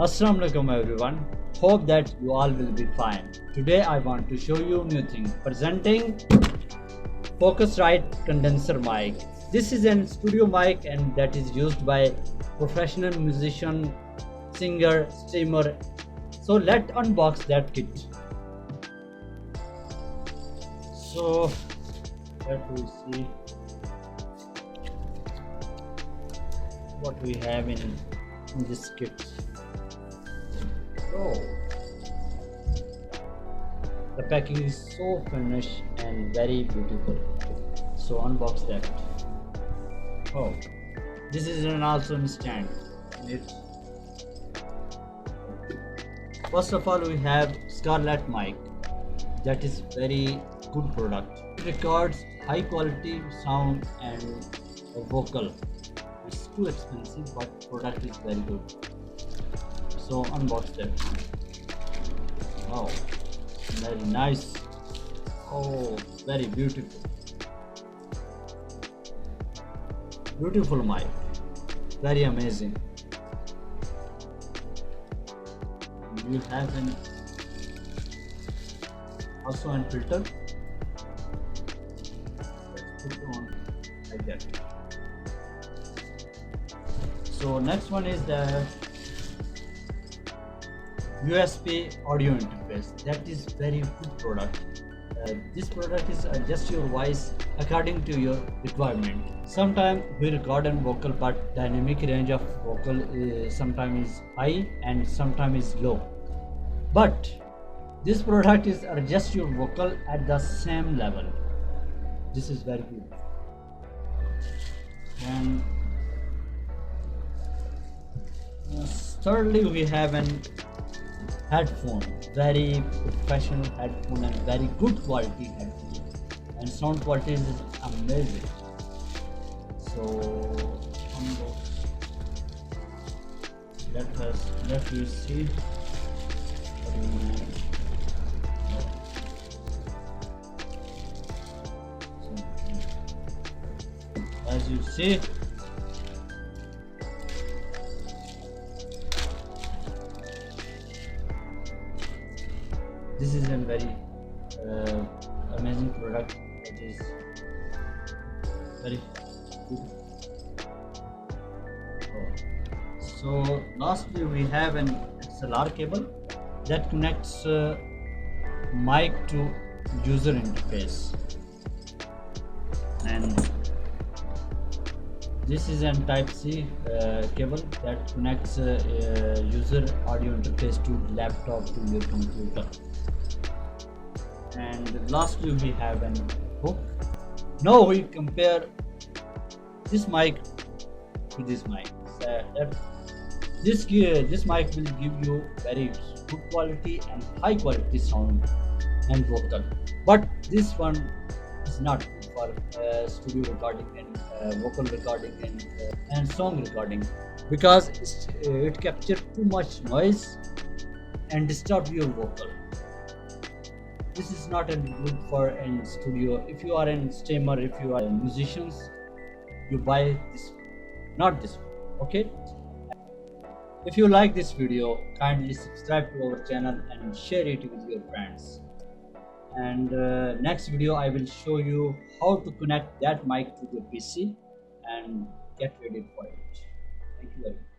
Assalamu alaikum everyone. Hope that you all will be fine. Today I want to show you new thing. Presenting Focusrite condenser mic. This is an studio mic and that is used by professional musician, singer, streamer. So let's unbox that kit. So let me see what we have in this kit. Oh, the packing is so finished and very beautiful. So unbox that. Oh, this is an awesome stand. First of all, we have Scarlett mic. That is very good product. It records high quality sound and vocal. It's too expensive, but product is very good. So unbox that. Wow, very nice. Oh, very beautiful. Beautiful mic. Very amazing. You have an also an filter. Let's put it on like that. So next one is the USB audio interface. That is very good product. This product is adjust your voice according to your requirement. Sometimes we record an vocal, but dynamic range of vocal sometimes is high and sometimes is low. But this product is adjust your vocal at the same level. This is very good. And thirdly, we have an headphone, very professional headphone and very good quality headphone, and sound quality is amazing. So let me see. As you see, this is a very amazing product. It is very good. So lastly, we have an XLR cable that connects mic to user interface, and this is an Type-C cable that connects user audio interface to laptop to your computer. And lastly, we have an hook. Now we compare this mic to this mic. This mic will give you very good quality and high quality sound and vocal, but this one is not good for studio recording and vocal recording and song recording, because it captures too much noise and disturb your vocal. This is not good for any studio. If you are a streamer, if you are musicians, you buy this, not this one. Okay. If you like this video, kindly subscribe to our channel and share it with your friends. And next video I will show you how to connect that mic to your PC and get ready for it. Thank you very much.